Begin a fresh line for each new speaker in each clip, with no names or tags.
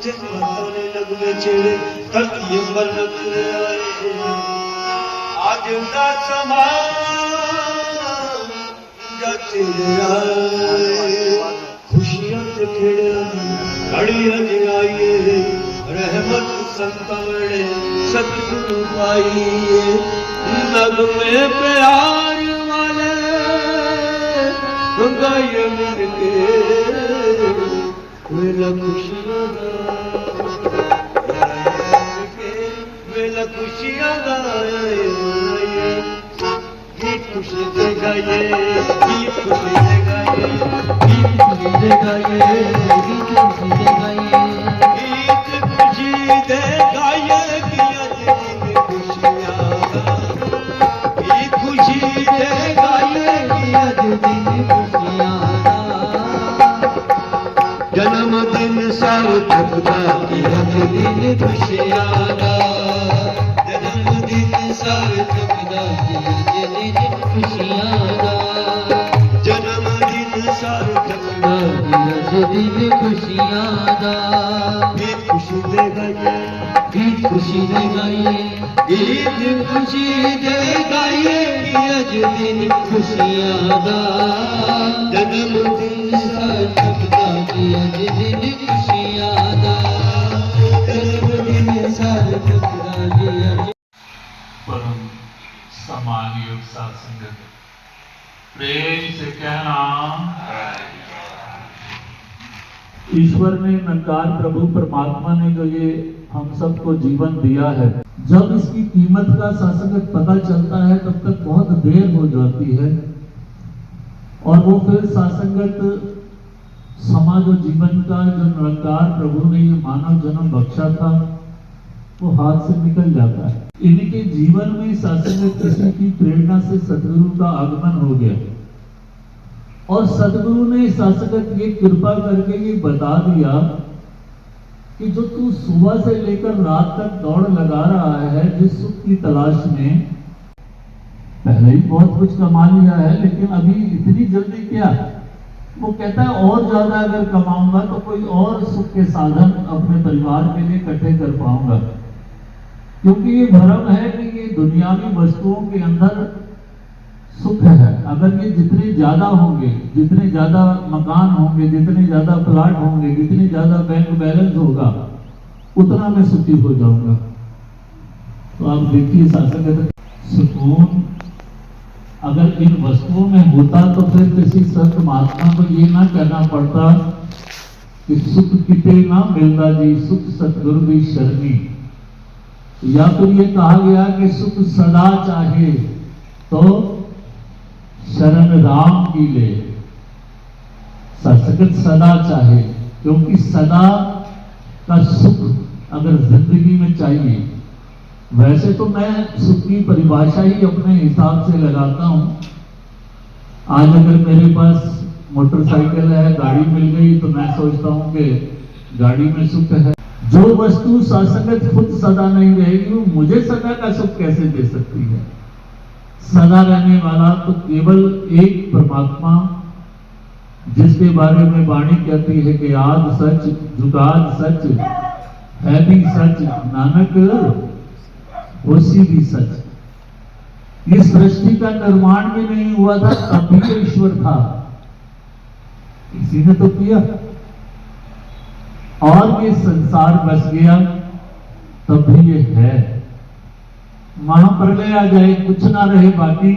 जज्बातों ने लगवे छेड़े धरती अंबर लग आए आज का समा तेरे आए खुशियां ते खेड़े घड़ी अज आईए रहमत संतवड़े सतगुरु पाइए नग में प्यार वाले गाय मिलके वेला खुशियां वेला खुशियां गाए खुशी दे गाए गीत खुशी दे गाए गीत खुशी दे गाए गीत खुशी दे गाए गीत खुशी दे गाए कि आज दिन खुशियां गीत खुशी दे गाए कि आज दिन खुशियां जन्मदिन सार्थक दा कि आज दिन खुशियां जन्मदिन सार्थक दा खुशियां दा जन्मदिन सार्थक दा दिन खुशियां दा गीत खुशी दे गाए गीत खुशी दे गाए गीत खुशी दे गाए आज दिन खुशियां दा जन्मदिन सार्थक दा आज दिन खुशियां दा जन्मदिन सार्थक दा
परम सम्मानयोग साध संगत प्रेम से कहना ईश्वर ने निरंकार प्रभु परमात्मा ने जो ये हम सबको जीवन दिया है, जब इसकी कीमत का सासंगत पता चलता है तब तक बहुत देर हो जाती है और वो फिर सासंगत समाज और जीवन का जो निरंकार प्रभु ने ये मानव जन्म बख्शा था वो हाथ से निकल जाता है। इनके जीवन में सासंगत किसी की प्रेरणा से सतगुरु का आगमन हो गया और सतगुरु ने सासंगत ये कृपा करके ये बता दिया कि जो तू सुबह से लेकर रात तक दौड़ लगा रहा है जिस सुख की तलाश में, पहले ही बहुत कुछ कमा लिया है लेकिन अभी इतनी जल्दी क्या? वो कहता है और ज्यादा अगर कमाऊंगा तो कोई और सुख के साधन अपने परिवार के लिए इकट्ठे कर पाऊंगा, क्योंकि ये भ्रम है कि ये दुनियावी वस्तुओं के अंदर सुख है। अगर ये जितने ज्यादा होंगे, जितने ज्यादा मकान होंगे, जितने ज्यादा प्लाट होंगे, जितने ज्यादा बैंक बैलेंस होगा, उतना मैं सुखी हो जाऊंगा। तो आप देखिए सासंगत सुकून अगर इन वस्तुओं में होता तो फिर किसी संत महात्मा को ये ना कहना पड़ता कि सुख किते ना मिलता जी सुख सतगुरु की शरणी, या फिर ये कहा गया कि सुख सदा चाहे तो शरण राम की ले। सासंगत सदा चाहे, क्योंकि सदा का सुख अगर जिंदगी में चाहिए, वैसे तो मैं सुख की परिभाषा ही अपने हिसाब से लगाता हूं। आज अगर मेरे पास मोटरसाइकिल है, गाड़ी मिल गई तो मैं सोचता हूं कि गाड़ी में सुख है। जो वस्तु सासंगत खुद सदा नहीं रहेगी वो मुझे सदा का सुख कैसे दे सकती है? सदा रहने वाला तो केवल एक परमात्मा, जिसके बारे में वाणी कहती है कि आद सच जुगाद सच है भी सच नानक होसी भी सच। ये सृष्टि का निर्माण भी नहीं हुआ था तब भी तो ईश्वर था, इसी ने तो किया। और ये संसार बस गया तब भी ये है। महाप्रलय आ जाए कुछ ना रहे बाकी,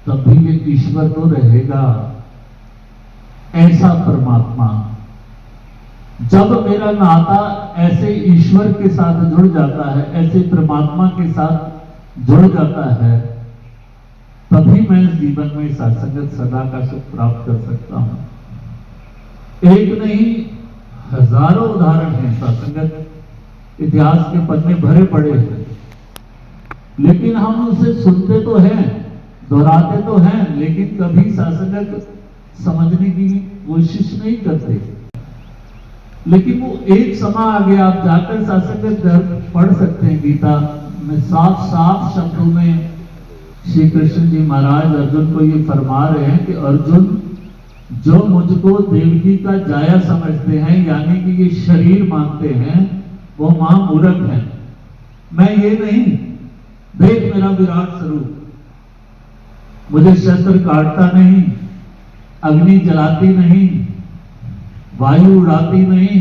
तब भी ये ईश्वर तो रहेगा। ऐसा परमात्मा, जब मेरा नाता ऐसे ईश्वर के साथ जुड़ जाता है, ऐसे परमात्मा के साथ जुड़ जाता है, तभी मैं इस जीवन में सासंगत सदा का सुख प्राप्त कर सकता हूं। एक नहीं हजारों उदाहरण हैं, सासंगत इतिहास के पन्ने भरे पड़े हैं, लेकिन हम उसे सुनते तो हैं, दोहराते तो हैं, लेकिन कभी सासंगत समझने की कोशिश नहीं करते। लेकिन वो एक समय आ गया, आप जाकर सासंगत पढ़ सकते हैं गीता में, साफ साफ शब्दों में श्री कृष्ण जी महाराज अर्जुन को ये फरमा रहे हैं कि अर्जुन जो मुझको देवकी का जाया समझते हैं, यानी कि ये शरीर मानते हैं, वो महामूर्ख हैं। मैं ये नहीं, देख मेरा विराट स्वरूप, मुझे शस्त्र काटता नहीं, अग्नि जलाती नहीं, वायु उड़ाती नहीं,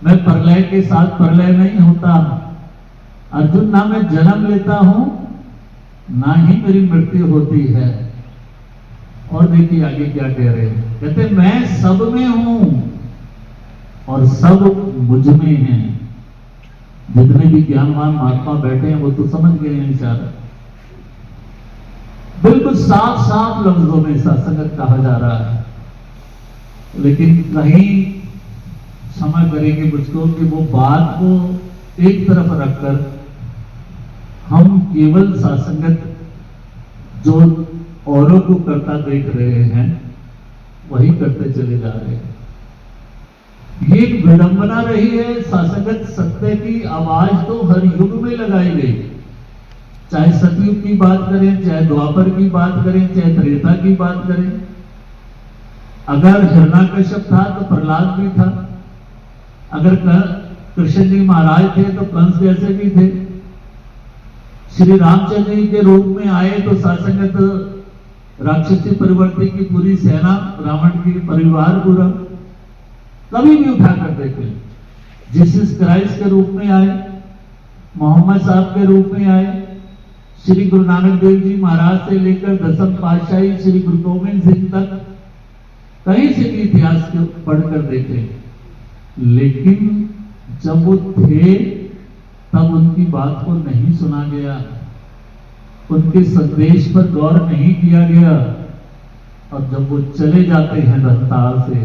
मैं प्रलय के साथ प्रलय नहीं होता। अर्जुन, ना मैं जन्म लेता हूं, ना ही मेरी मृत्यु होती है। और देखिए आगे क्या कह रहे हैं, कहते मैं सब में हूं और सब मुझ में हैं। जितने भी ज्ञानवान महात्मा बैठे हैं वो तो समझ गए हैं इशारा। बिल्कुल साफ साफ लफ्जों में सत्संगत कहा जा रहा है, लेकिन कहीं क्षमा करेंगे मुझको कि वो बात को एक तरफ रखकर हम केवल सत्संगत जो औरों को करता देख रहे हैं वही करते चले जा रहे हैं। ये एक विडंबना रही है। सत्संगत सत्य की आवाज तो हर युग में लगाई गई, चाहे सतयुग की बात करें, चाहे द्वापर की बात करें, चाहे त्रेता की बात करें। अगर हिरण्यकश्यप था तो प्रहलाद भी था, अगर कृष्ण जी महाराज थे तो कंस जैसे भी थे, श्री रामचंद्र जी के रूप में आए तो सत्संगत राक्षसी परिवर्ती की पूरी सेना, रावण की परिवार पूरा, कभी भी उठाकर देखे। जीसस क्राइस्ट के रूप में आए, मोहम्मद साहब के रूप में आए, श्री गुरु नानक देव जी महाराज से लेकर दसम पातशाही श्री गुरु गोविंद सिंह तक कहीं से भी इतिहास को पढ़कर देखे, लेकिन जब वो थे तब उनकी बात को नहीं सुना गया, उनके संदेश पर गौर नहीं किया गया। और जब वो चले जाते हैं रफ्तार से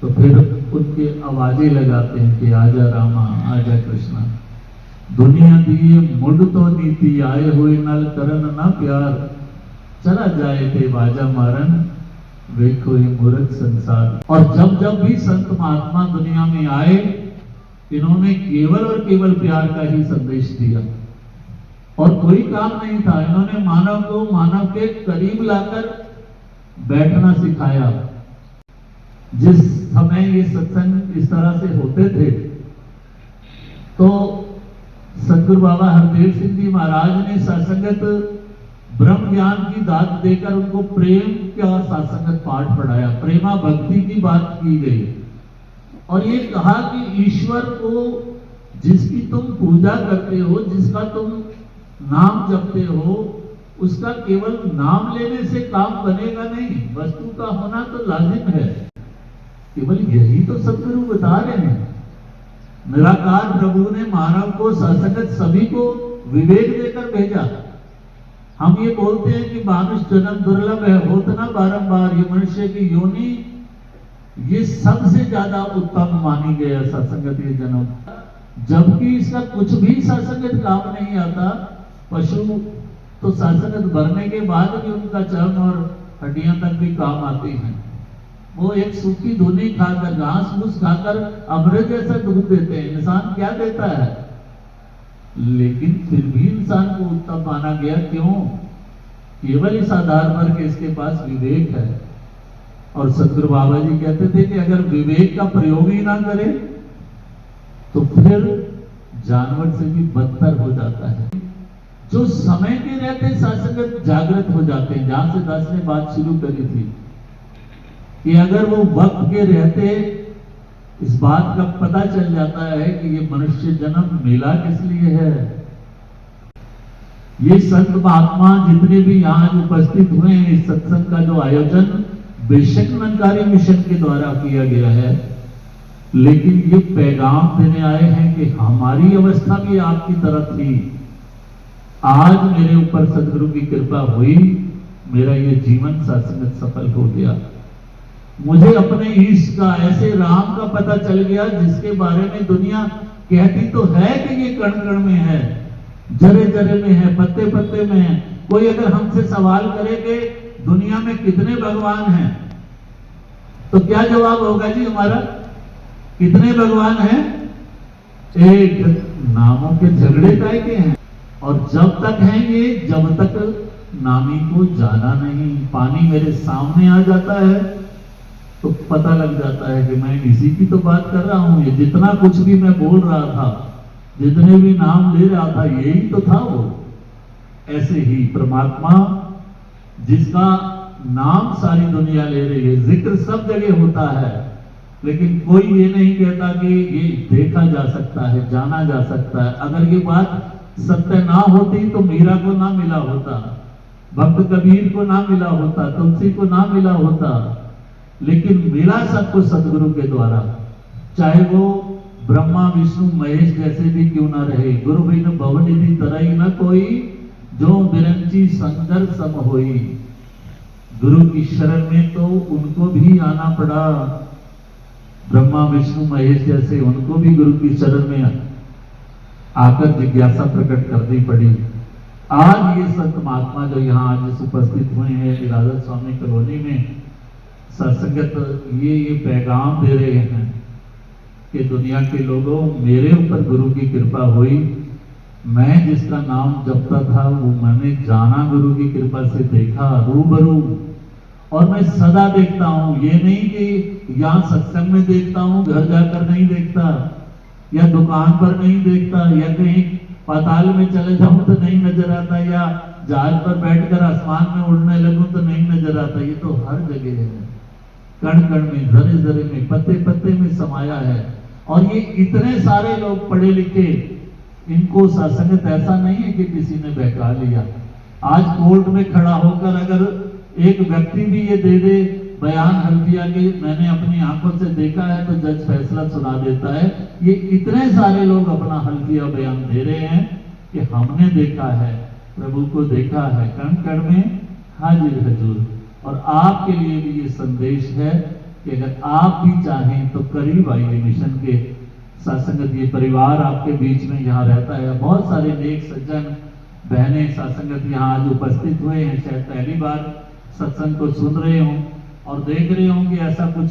तो फिर उनके आवाजें लगाते हैं कि आजा रामा, आजा कृष्णा, दुनिया दिए मुड़ तो नीति, आए हुए नल करन ना प्यार, चला जाए थे बाजा मारन, देखो ये मूर्ख संसार। और जब जब भी संत महात्मा दुनिया में आए, इन्होंने केवल और केवल प्यार का ही संदेश दिया और कोई काम नहीं था। इन्होंने मानव को मानव के करीब लाकर बैठना सिखाया। जिस समय ये सत्संग इस तरह से होते थे तो सतगुरु बाबा हरदेव सिंह जी महाराज ने सत्संगत ब्रह्म ज्ञान की दात देकर उनको प्रेम का सत्संगत पाठ पढ़ाया, प्रेमा भक्ति की बात की गई और ये कहा कि ईश्वर को जिसकी तुम पूजा करते हो, जिसका तुम नाम जपते हो, उसका केवल नाम लेने से काम बनेगा नहीं, वस्तु का होना तो लाजिम है। केवल यही तो सतगुरु बता रहे हैं। निराकार प्रभु ने मानव को सत्संगत सभी को विवेक देकर भेजा। हम ये बोलते हैं कि मानुष जन्म दुर्लभ है, होता ना बारंबार, ये मनुष्य की योनि ये सबसे ज्यादा उत्तम मानी गया सत्संगत ये जन्म, जबकि इसका कुछ भी सत्संगत काम नहीं आता। पशु तो सत्संगत भरने के बाद भी उनका चर्म और हड्डियां तक भी काम आती हैं। वो एक सूखी धुनी खाकर, घास फूस खाकर अमृत जैसा दूध देते हैं। इंसान क्या देता है, लेकिन फिर भी इंसान को उत्तम माना गया। क्यों? केवल इस आधार पर कि इसके पास विवेक है। और सतगुरु बाबा जी कहते थे कि अगर विवेक का प्रयोग ही ना करे तो फिर जानवर से भी बदतर हो जाता है। जो समय के रहते सत्संगत जागृत हो जाते हैं, जहां से दास ने बात शुरू करी थी कि अगर वो वक्त के रहते इस बात का पता चल जाता है कि ये मनुष्य जन्म मिला किस लिए है। ये संत महात्मा जितने भी यहाँ उपस्थित हुए हैं, इस सत्संग का जो आयोजन बेशक निरंकारी मिशन के द्वारा किया गया है, लेकिन ये पैगाम देने आए हैं कि हमारी अवस्था भी आपकी तरह थी। आज मेरे ऊपर सदगुरु की कृपा हुई, मेरा ये जीवन सत्संगत सफल हो गया। मुझे अपने ईश का, ऐसे राम का पता चल गया जिसके बारे में दुनिया कहती तो है कि ये कण कण में है, जरे जरे में है, पत्ते पत्ते में है। कोई अगर हमसे सवाल करे कि दुनिया में कितने भगवान हैं, तो क्या जवाब होगा जी हमारा? कितने भगवान हैं? एक। नामों के झगड़े काय के हैं। और जब तक हैं ये, जब तक नामी को जाना नहीं। पानी मेरे सामने आ जाता है तो पता लग जाता है कि मैं इसी की तो बात कर रहा हूं। ये जितना कुछ भी मैं बोल रहा था, जितने भी नाम ले रहा था, यही तो था वो। ऐसे ही परमात्मा जिसका नाम सारी दुनिया ले रही है, जिक्र सब जगह होता है, लेकिन कोई ये नहीं कहता कि ये देखा जा सकता है, जाना जा सकता है। अगर ये बात सत्य ना होती तो मीरा को ना मिला होता, भक्त कबीर को ना मिला होता, तुलसी को ना मिला होता, लेकिन मिला सबको सदगुरु के द्वारा। चाहे वो ब्रह्मा विष्णु महेश जैसे भी क्यों ना रहे। गुरु बिन भवनिधि तरई न कोई, जो बिरंची शंकर सम होई। गुरु की शरण में तो उनको भी आना पड़ा, ब्रह्मा विष्णु महेश जैसे उनको भी गुरु की शरण में आकर जिज्ञासा प्रकट करनी पड़ी। आज ये संत महात्मा जो यहाँ आज उपस्थित हुए हैं इरादत स्वामी कॉलोनी में, सत्संगत ये पैगाम दे रहे हैं कि दुनिया के लोगों, मेरे ऊपर गुरु की कृपा हुई। मैं जिसका नाम जपता था वो मैंने जाना, गुरु की कृपा से देखा रूबरू, और मैं सदा देखता हूं। ये नहीं कि यहां सत्संग में देखता हूं, घर जाकर नहीं देखता, या दुकान पर नहीं देखता, या कहीं पाताल में चले जाऊं तो नहीं नजर आता, या जहाज पर बैठकर आसमान में उड़ने लगूं तो नहीं नजर आता। ये तो हर जगह है, कण कण में, जरे जरे में, पत्ते पत्ते में समाया है। और ये इतने सारे लोग पढ़े लिखे, इनको सत्संगत ऐसा नहीं है कि किसी ने बहका लिया। आज कोर्ट में खड़ा होकर अगर एक व्यक्ति भी ये दे दे बयान हल्फिया के, मैंने अपनी आंखों से देखा है, तो जज फैसला सुना देता है। ये इतने सारे लोग अपना हल्फिया बयान दे रहे हैं कि हमने देखा है, प्रभु को देखा है, कण कण में हाजिर हजूर। और आपके लिए भी ये संदेश है कि अगर आप भी चाहें तो करीब आइए मिशन के। सत्संगत ये परिवार आपके बीच में यहाँ रहता है, बहुत सारे नेक सज्जन बहनें सत्संगत यहाँ आज उपस्थित हुए हैं, शायद पहली बार सत्संग को सुन रहे हों और देख रहे हों कि ऐसा कुछ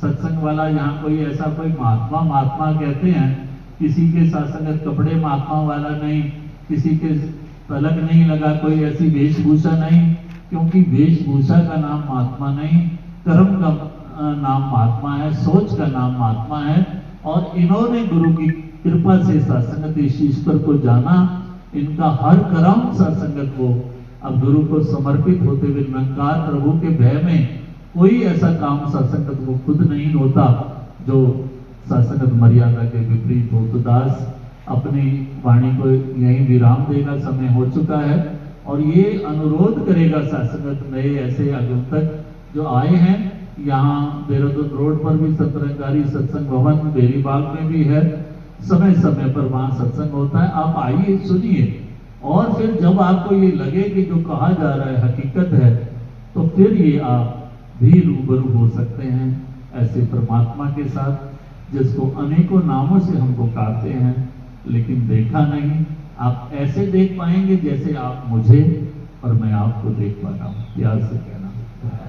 सत्संग वाला यहाँ कोई ऐसा कोई महात्मा कहते हैं, किसी के सत्संगत कपड़े महात्मा वाला नहीं, किसी के तलक नहीं लगा, कोई ऐसी वेशभूषा नहीं, क्योंकि वेशभूषा का नाम महात्मा नहीं, कर्म का नाम महात्मा है, सोच का नाम महात्मा है। और इन्होंने गुरु की कृपा से सत्संगत ईश्वर को जाना, इनका हर कर्म सत्संगत को अब गुरु को समर्पित होते हुए निरंकार प्रभु के भय में कोई ऐसा काम सत्संगत को खुद नहीं होता जो सत्संगत मर्यादा के विपरीत हो। तो दास अपनी वाणी को यहीं विराम देगा, समय हो चुका है, और ये अनुरोध करेगा सत्संगत नए ऐसे आगंतुक जो आए हैं। यहाँ देहरादून रोड पर भी सतरंगारी सत्संग भवन बेरीबाग में भी है, समय समय पर वहां सत्संग होता है। आप आइए, सुनिए, और फिर जब आपको ये लगे कि जो कहा जा रहा है हकीकत है, तो फिर ये आप भी रूबरू हो सकते हैं ऐसे परमात्मा के साथ जिसको अनेकों नामों से हम पुकारते हैं, लेकिन देखा नहीं। आप ऐसे देख पाएंगे जैसे आप मुझे और मैं आपको देख पा रहा हूं। प्यार से कहना।